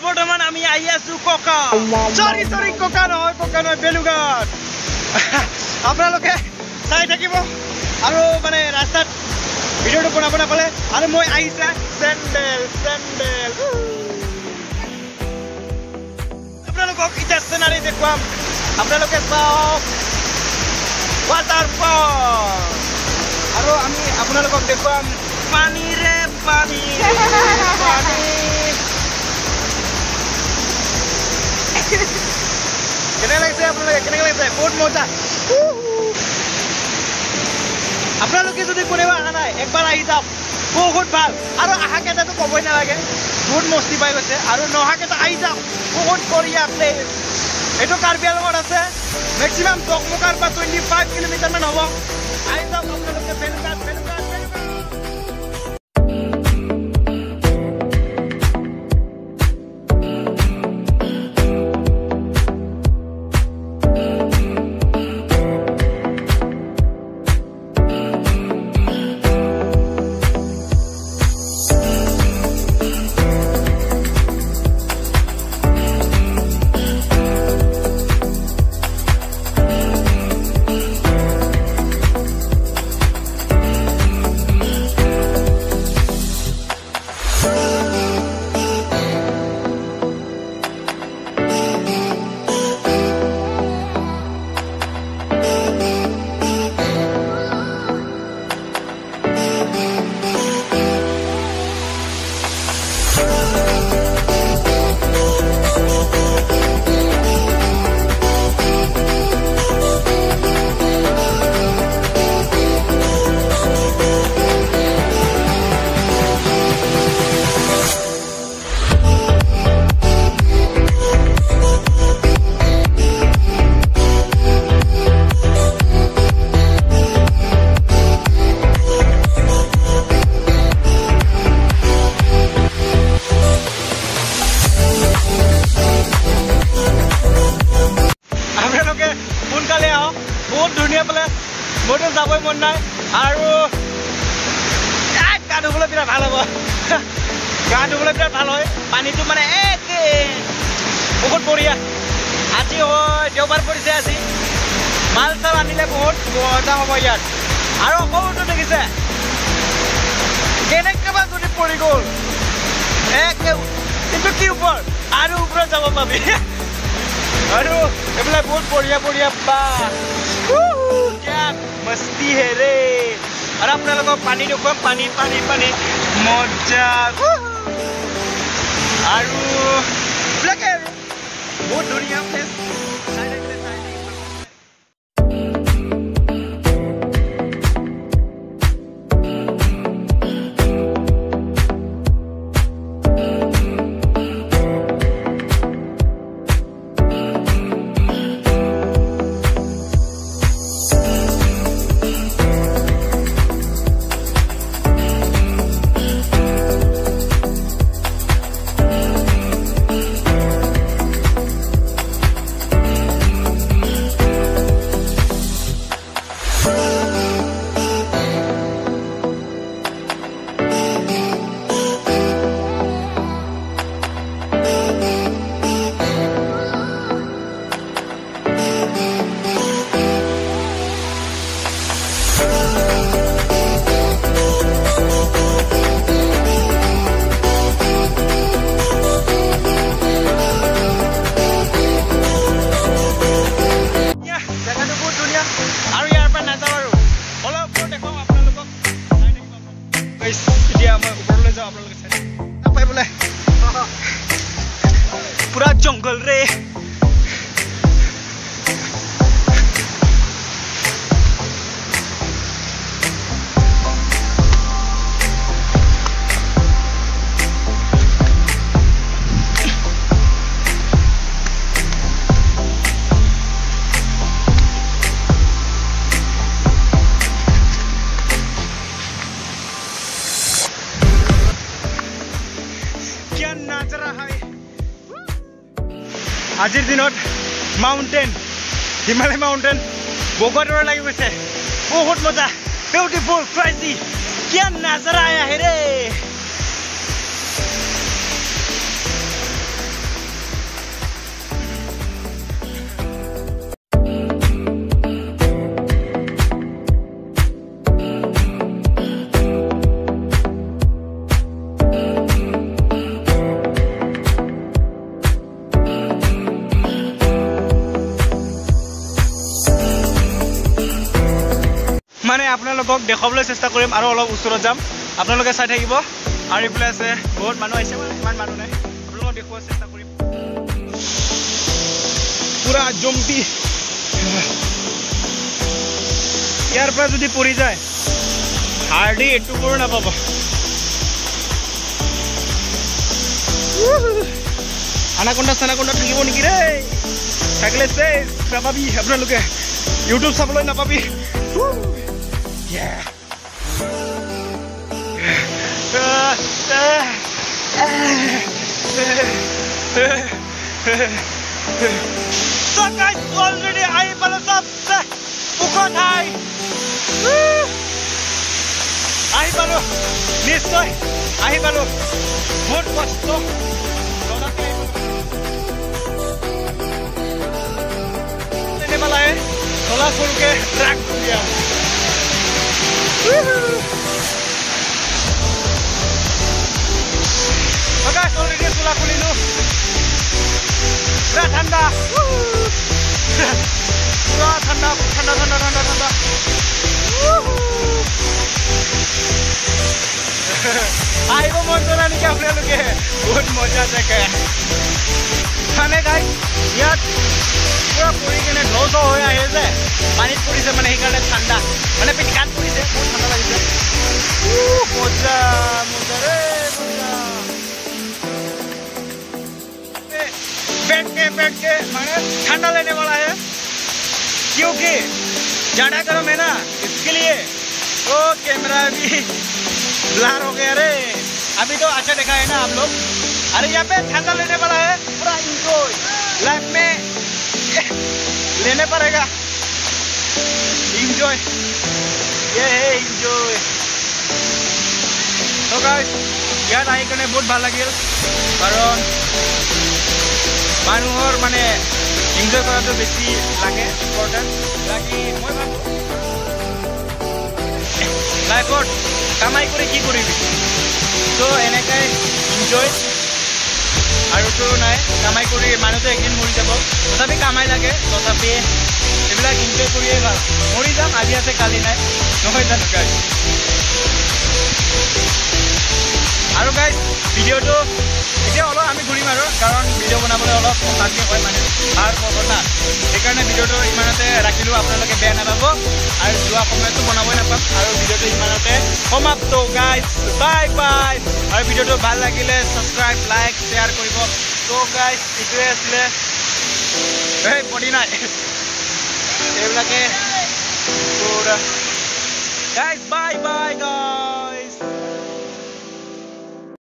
বৰ্তমান আমি আহি আছো কোকা সৰি কোকা নহয় বেলুঘাট আপোনালোকে চাই থাকিব আৰু মানে ৰাস্তাত ভিডিঅ'টো বনাব নাপালে আৰু মই আহিছে চেণ্ডেল আপোনালোকক এতিয়া চিনাৰী দেখুৱাম আপোনালোকে চাওক waterfall আৰু আমি আপোনালোকক দেখুৱাম পানীৰে পানী কেনে লাগিছে বহুত মজা আপোনালোকে যদি কোনেও অহা নাই একবাৰ আহি যাওক বহুত ভাল আৰু আহা কেইটাতো ক'বই নালাগে বহুত মস্তি পাই গৈছে আৰু নহা কেইটা আহি যাওক বহুত বঢ়িয়া প্লেচ এইটো কাৰ্বি আংলঙত আছে মেক্সিমাম dokmoকাৰ পৰা 25 কিলোমিটাৰ মান হ'ব আহি যাওক আপোনালোকে বেলুঘাট মোৰতো যাবই মন নাই আৰু গা ধুবলৈ বিৰাট ভাল হ'ব পানীটো মানে বহুত বঢ়িয়া আজি হয় দেওবাৰ পৰিছে আজি মাল চাল আনিলে বহুত মজা হ'ব ইয়াত আৰু সৰুটো দেখিছে কেনেকৈ বা যদি পৰি গ'ল কিন্তু কি ওপৰত আৰু ওপৰত যাব পাবি আৰু এইবিলাক বহুত বঢ়িয়া বা मस्ती है रे और अपने लोगों पानी देखो पानी मजा आरु लगे बहुत दुनिया प्लेस पूरा जंगल रे আজিৰ দিনত মাউন্টেন হিমালয় মাউন্টেন বগোৱাৰ লাগি গৈছে বহুত মজা বিউটিফুল ক্ৰেজি क्या नजारा आया है रे আপোনালোকক দেখাবলৈ চেষ্টা কৰিম আৰু অলপ ওচৰত যাম আপোনালোকে চাই থাকিব আৰু ইফালে আছে বহুত মানুহ আহিছে মানে ইমান মানুহ নাই আপোনালোকক দেখুৱাৰ চেষ্টা কৰিম পুৰা জম্পি ইয়াৰ পৰা যদি পৰি যায় হাৰ্ডি এটুকুৰো নাপাব আনাকোণ্ডা চানাকোণ্ডা থাকিব নেকি ৰে থাকিলে চেছ নাপাবি আপোনালোকে ইউটিউব চাবলৈ নাপাবি So guys, already I palu sabse ukot hai. Ahi palu, nistoy, ahi palu. Bahut kosto. Lene wala hai. Thola khul ke track diya. So guys, already thola khulilu. Pura thanda. Pura thanda, thanda, thanda, thanda, thanda. Aibo monjona ni kya apnaloke bahut moja jagah khane guys yat pura puri kene dhauso hoy ahe je panit purise mane hikane thanda mane pitkat purise bahut thanda lagise moja moja re moja बैठ के माने ठंडा लेने वाला है क्योंकि ज़्यादा गर्म है ना इसके लिए ओ कैमरा भी ब्लर हो गया रे अभी तो अच्छा देखा है ना आप लोग अरे यहाँ पे ठंडा लेने वाला है पूरा इंजॉय लाइफ में लेने पड़ेगा इंजॉय ये है इंजॉय तो गाइस यार आई करने बहुत ভাল লাগিল कारण মানুহৰ মানে এনজয় কৰাটো বেছি লাগে ইম্পৰ্টেন্ট লাগি মই ভাবো লাইফত কামাই কৰি কি কৰিবি তো এনেকৈ এনজয় আৰু তো নাই কামাই কৰি মানুহটো একদিন মৰি যাব তথাপি কামাই লাগে তথাপি এইবিলাক এনজয় কৰিয়ে ভাল মৰি যাম আজি আছে কালি নাই নহয় জানো গাইজ আৰু গাইজ ভিডিঅ'টো এতিয়া অলপ আমি ঘূৰিম আৰু কাৰণ ভিডিঅ' বনাবলৈ অলপ অশান্তি হয় মানে পাহাৰ পৰ্বত না সেইকাৰণে ভিডিঅ'টো ইমানতে ৰাখিলোঁ আপোনালোকে বেয়া নাপাব আৰু যোৱা সময়তো বনাবই নাপাম আৰু ভিডিঅ'টো ইমানতে সমাপ্ত গাইজ বাই বাই আৰু ভিডিঅ'টো ভাল লাগিলে ছাবস্ক্ৰাইব লাইক শ্বেয়াৰ কৰিব তো গাইজ এইটোৱে আছিলে এই বডি নাই এইবিলাকে গাইজ বাই বাই